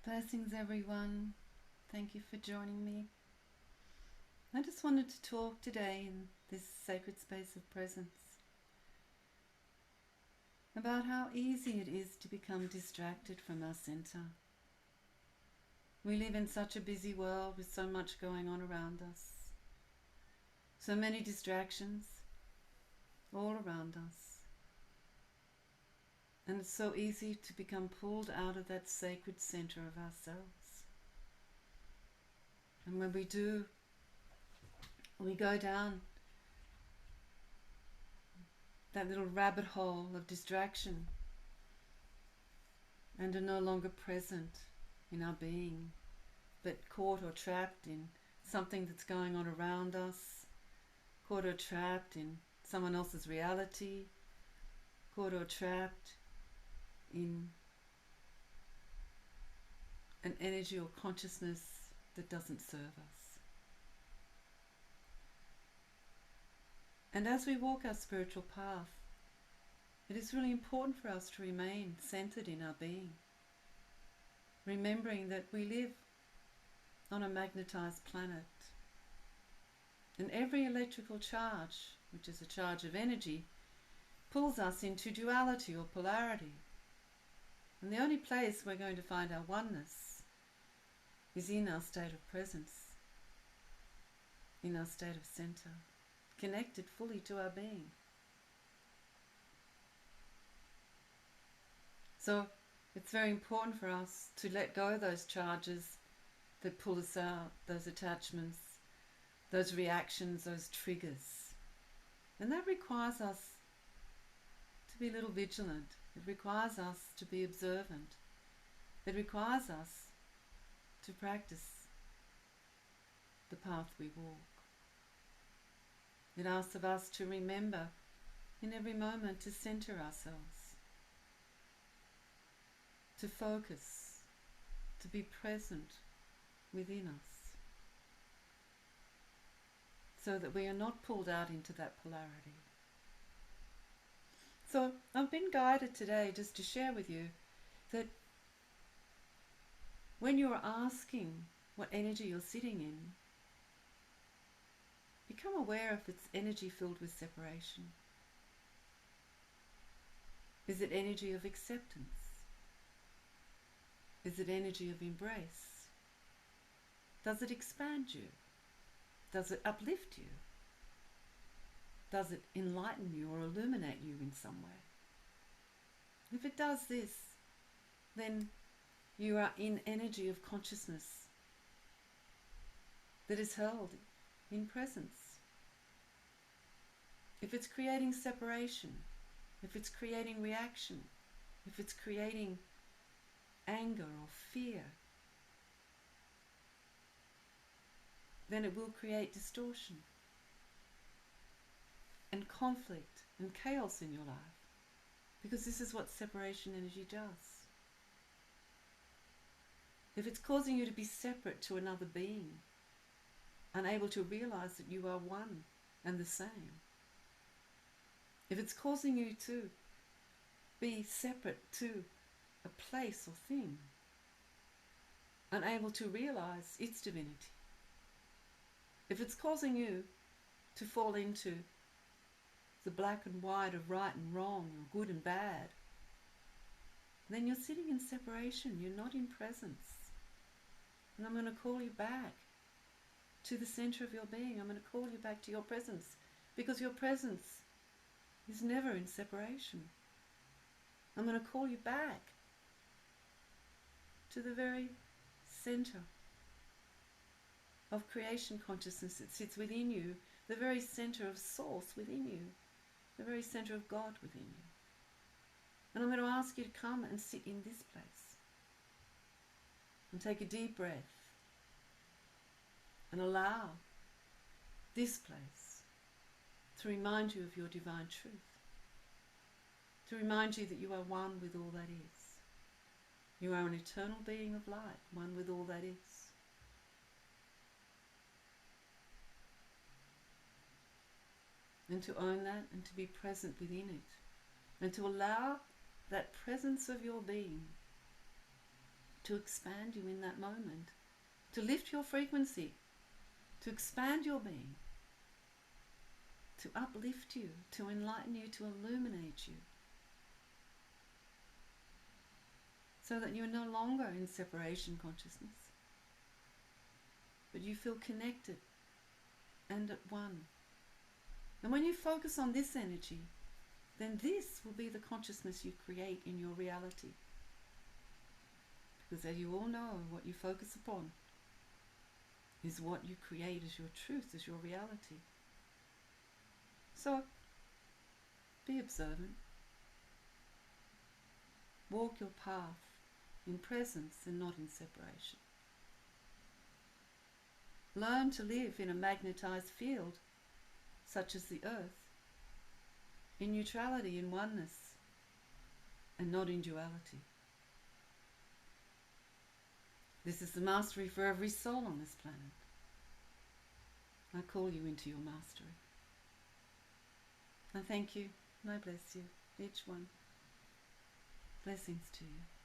Blessings, everyone. Thank you for joining me. I just wanted to talk today in this sacred space of presence about how easy it is to become distracted from our center. We live in such a busy world with so much going on around us, so many distractions all around us, and it's so easy to become pulled out of that sacred center of ourselves. And when we do, we go down that little rabbit hole of distraction and are no longer present in our being, but caught or trapped in something that's going on around us, caught or trapped in someone else's reality, caught or trapped in an energy or consciousness that doesn't serve us. And as we walk our spiritual path, it is really important for us to remain centered in our being, remembering that we live on a magnetized planet, and every electrical charge, which is a charge of energy, pulls us into duality or polarity. And the only place we're going to find our oneness is in our state of presence, in our state of center, connected fully to our being. So it's very important for us to let go of those charges that pull us out, those attachments, those reactions, those triggers. And that requires us to be a little vigilant. It requires us to be observant. It requires us to practice the path we walk. It asks of us to remember in every moment to center ourselves, to focus, to be present within us, so that we are not pulled out into that polarity. So I've been guided today just to share with you that when you're asking what energy you're sitting in, become aware if it's energy filled with separation. Is it energy of acceptance? Is it energy of embrace? Does it expand you? Does it uplift you? Does it enlighten you or illuminate you in some way? If it does this, then you are in energy of consciousness that is held in presence. If it's creating separation, if it's creating reaction, if it's creating anger or fear, then it will create distortion and conflict and chaos in your life, because this is what separation energy does. If it's causing you to be separate to another being, unable to realize that you are one and the same, if it's causing you to be separate to a place or thing, unable to realize its divinity, if it's causing you to fall into the black and white of right and wrong, or good and bad, then you're sitting in separation, you're not in presence. And I'm going to call you back to the center of your being. I'm going to call you back to your presence, because your presence is never in separation. I'm going to call you back to the very center of creation consciousness that sits within you, the very center of source within you, the very center of God within you. And I'm going to ask you to come and sit in this place and take a deep breath and allow this place to remind you of your divine truth, to remind you that you are one with all that is. You are an eternal being of light, one with all that is. And to own that and to be present within it, and to allow that presence of your being to expand you in that moment, to lift your frequency, to expand your being, to uplift you, to enlighten you, to illuminate you, so that you're no longer in separation consciousness, but you feel connected and at one. And when you focus on this energy, then this will be the consciousness you create in your reality. Because as you all know, what you focus upon is what you create as your truth, as your reality. So, be observant. Walk your path in presence and not in separation. Learn to live in a magnetized field, such as the earth, in neutrality, in oneness, and not in duality. This is the mastery for every soul on this planet. I call you into your mastery. I thank you, and I bless you, each one. Blessings to you.